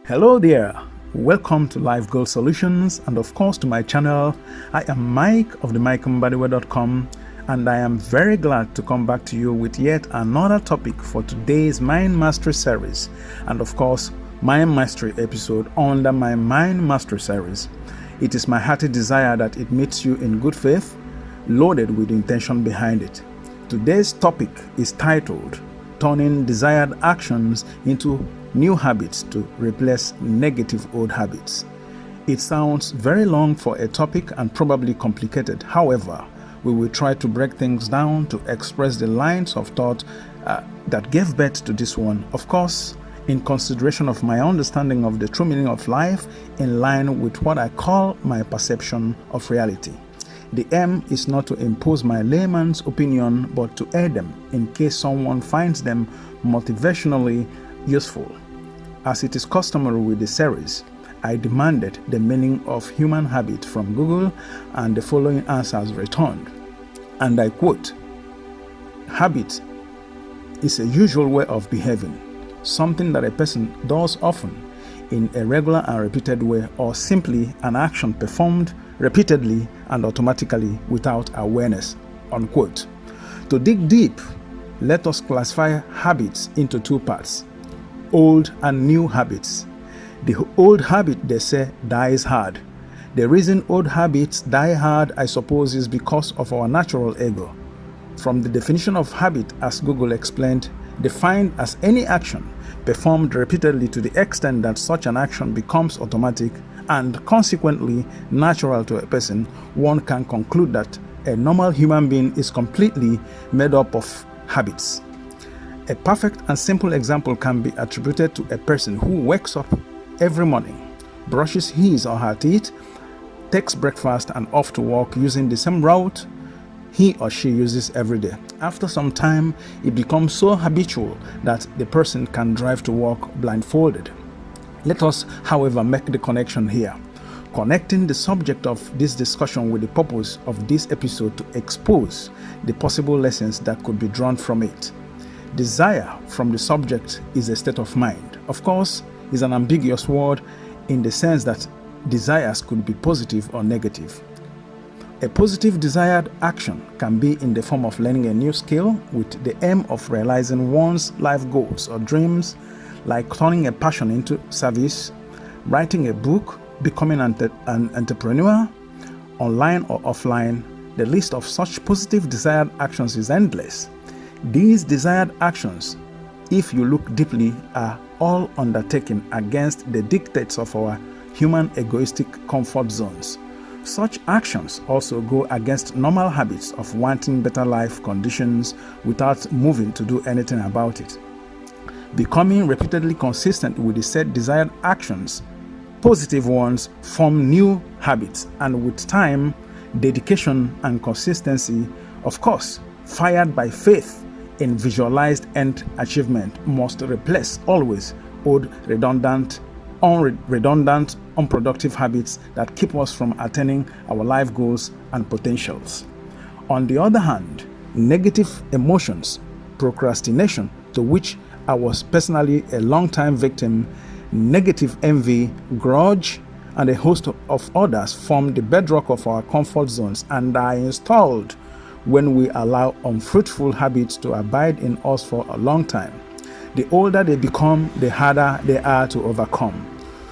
Hello there, welcome to Life Goal Solutions and of course to my channel. I am Mike of the Mbadiwe.com and I am very glad to come back to you with yet another topic for today's Mind Mastery series and of course Mind Mastery episode under my Mind Mastery series. It is my hearty desire that it meets you in good faith, loaded with intention behind it. Today's topic is titled Turning Desired Actions into New Habits to Replace Negative Old Habits. It sounds very long for a topic and probably complicated. However, we will try to break things down to express the lines of thought that gave birth to this one. Of course, in consideration of my understanding of the true meaning of life in line with what I call my perception of reality. The aim is not to impose my layman's opinion, but to aid them in case someone finds them motivationally useful. As it is customary with the series, I demanded the meaning of human habit from Google and the following answers returned. And I quote, "Habit is a usual way of behaving, something that a person does often in a regular and repeated way, or simply an action performed repeatedly and automatically without awareness." Unquote. To dig deep, let us classify habits into two parts: old and new habits. The old habit, they say, dies hard. The reason old habits die hard, I suppose, is because of our natural ego. From the definition of habit, as Google explained, defined as any action performed repeatedly to the extent that such an action becomes automatic and consequently natural to a person, one can conclude that a normal human being is completely made up of habits. A perfect and simple example can be attributed to a person who wakes up every morning, brushes his or her teeth, takes breakfast and off to work using the same route he or she uses every day. After some time, it becomes so habitual that the person can drive to work blindfolded. Let us, however, make the connection here, connecting the subject of this discussion with the purpose of this episode to expose the possible lessons that could be drawn from it. Desire from the subject is a state of mind. Of course, is an ambiguous word in the sense that desires could be positive or negative. A positive desired action can be in the form of learning a new skill with the aim of realizing one's life goals or dreams, like turning a passion into service, writing a book, becoming an entrepreneur, online or offline. The list of such positive desired actions is endless. These desired actions, if you look deeply, are all undertaken against the dictates of our human egoistic comfort zones. Such actions also go against normal habits of wanting better life conditions without moving to do anything about it. Becoming repeatedly consistent with the said desired actions, positive ones form new habits, and with time, dedication and consistency, of course, fired by faith in visualized end achievement, must replace always old, redundant, unproductive habits that keep us from attaining our life goals and potentials. On the other hand, negative emotions, procrastination, to which I was personally a long-time victim, negative envy, grudge, and a host of others form the bedrock of our comfort zones and are installed when we allow unfruitful habits to abide in us for a long time. The older they become, the harder they are to overcome.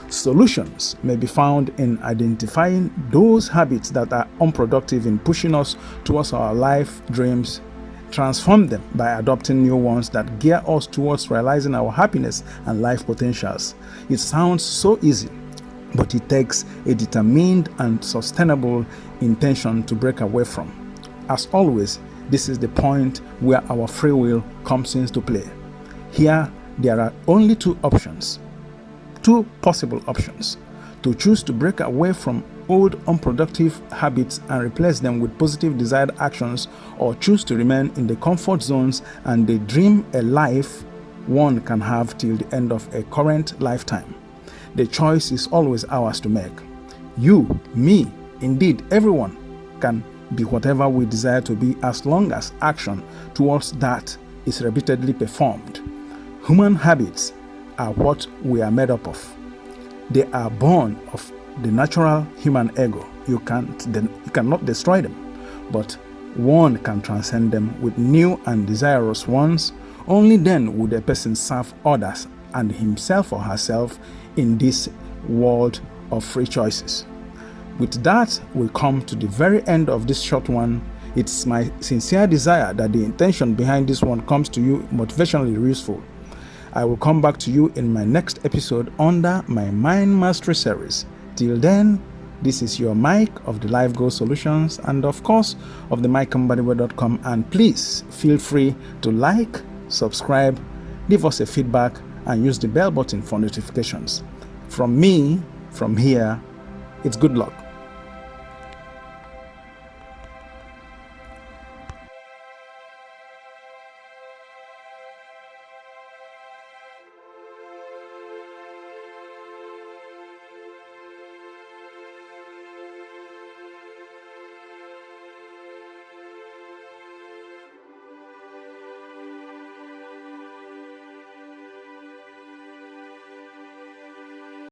Solutions may be found in identifying those habits that are unproductive in pushing us towards our life dreams, transform them by adopting new ones that gear us towards realizing our happiness and life potentials. It sounds so easy, but it takes a determined and sustainable intention to break away from. As always, this is the point where our free will comes into play. Here, there are only two possible options: to choose to break away from old unproductive habits and replace them with positive desired actions, or choose to remain in the comfort zones and they dream a life one can have till the end of a current lifetime. The choice is always ours to make. You, me, indeed everyone can be whatever we desire to be as long as action towards that is repeatedly performed. Human habits are what we are made up of. They are born of the natural human ego. You cannot destroy them, but one can transcend them with new and desirous ones. Only then would a person serve others and himself or herself in this world of free choices. With that, we come to the very end of this short one. It's my sincere desire that the intention behind this one comes to you motivationally useful. I will come back to you in my next episode under my Mind Mastery series. Till then, this is your Mike of the Life Goal Solutions and of course of the Mbadiwe.com, and please feel free to like, subscribe, leave us a feedback and use the bell button for notifications. From me, from here, it's good luck.